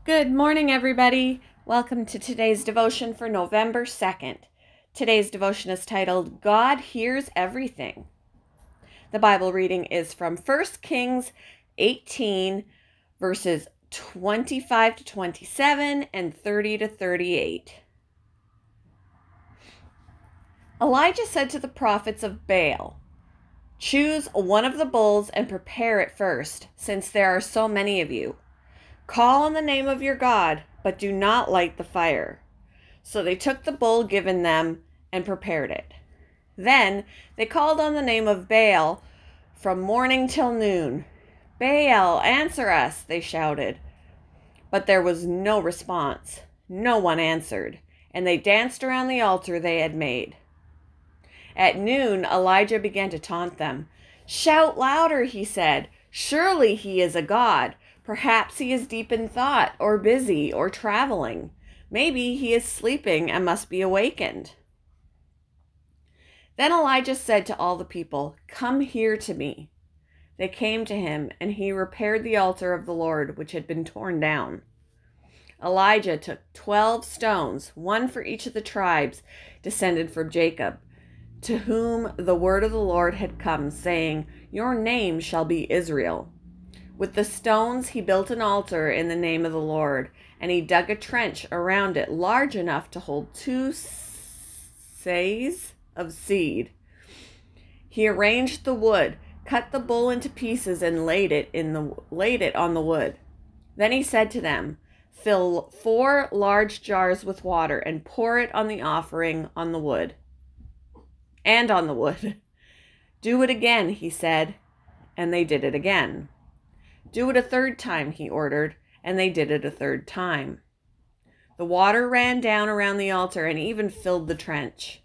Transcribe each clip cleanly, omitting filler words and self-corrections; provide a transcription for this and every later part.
Good morning, everybody. Welcome to today's devotion for November 2nd. Today's devotion is titled, God Hears Everything. The Bible reading is from 1 Kings 18, verses 25 to 27 and 30 to 38. Elijah said to the prophets of Baal, "Choose one of the bulls and prepare it first, since there are so many of you. Call on the name of your God, but do not light the fire." So they took the bull given them and prepared it. Then they called on the name of Baal from morning till noon. "Baal, answer us," they shouted. But there was no response. No one answered, and they danced around the altar they had made. At noon, Elijah began to taunt them. "Shout louder," he said. "Surely he is a god. Perhaps he is deep in thought, or busy, or traveling. Maybe he is sleeping and must be awakened." Then Elijah said to all the people, "Come here to me." They came to him, and he repaired the altar of the Lord, which had been torn down. Elijah took 12 stones, one for each of the tribes descended from Jacob, to whom the word of the Lord had come, saying, "Your name shall be Israel." With the stones he built an altar in the name of the Lord, and he dug a trench around it large enough to hold 2 seahs of seed. He arranged the wood, cut the bull into pieces, and laid it on the wood. Then he said to them, "Fill 4 large jars with water and pour it on the offering on the wood. Do it again," he said, and they did it again. "Do it a 3rd time," he ordered, and they did it a 3rd time. The water ran down around the altar and even filled the trench.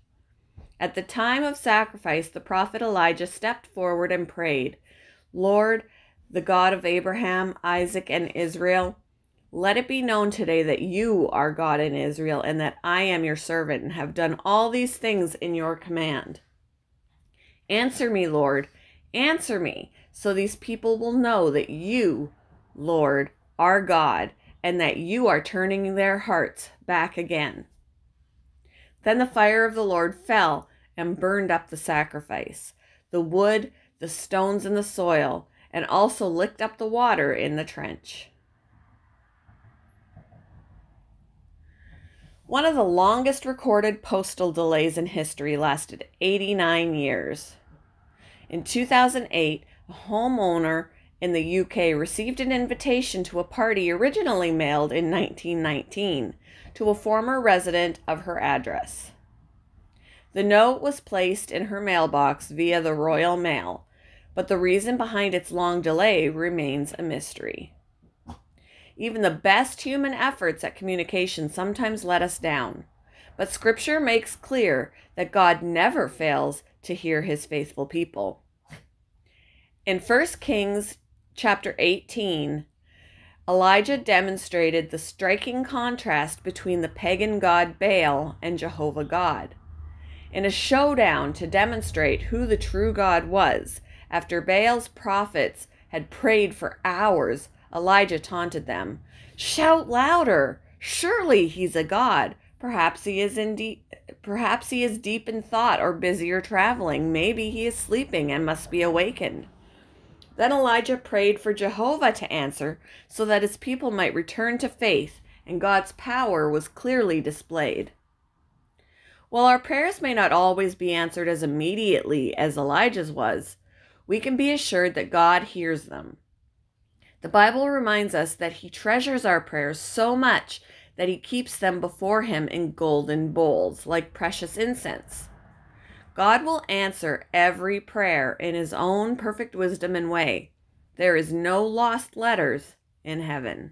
At the time of sacrifice, the prophet Elijah stepped forward and prayed, "Lord, the God of Abraham, Isaac, and Israel, let it be known today that you are God in Israel, and that I am your servant and have done all these things in your command. Answer me, Lord, answer me, so these people will know that you, Lord, are God, and that you are turning their hearts back again." Then the fire of the Lord fell and burned up the sacrifice, the wood, the stones, and the soil, and also licked up the water in the trench. One of the longest recorded postal delays in history lasted 89 years. In 2008, a homeowner in the UK received an invitation to a party originally mailed in 1919 to a former resident of her address. The note was placed in her mailbox via the Royal Mail, but the reason behind its long delay remains a mystery. Even the best human efforts at communication sometimes let us down, but Scripture makes clear that God never fails to hear his faithful people. In 1 Kings chapter 18, Elijah demonstrated the striking contrast between the pagan god Baal and Jehovah God. In a showdown to demonstrate who the true God was, after Baal's prophets had prayed for hours, Elijah taunted them. "Shout louder! Surely he's a god. Perhaps he is deep in thought, or busy, or traveling. Maybe he is sleeping and must be awakened." Then Elijah prayed for Jehovah to answer, so that his people might return to faith, and God's power was clearly displayed. While our prayers may not always be answered as immediately as Elijah's was, we can be assured that God hears them. The Bible reminds us that he treasures our prayers so much that he keeps them before him in golden bowls, like precious incense. God will answer every prayer in his own perfect wisdom and way. There is no lost letters in heaven.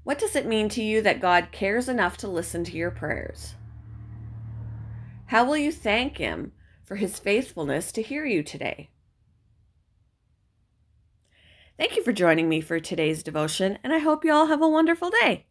What does it mean to you that God cares enough to listen to your prayers? How will you thank him for his faithfulness to hear you today? Thank you for joining me for today's devotion, and I hope you all have a wonderful day.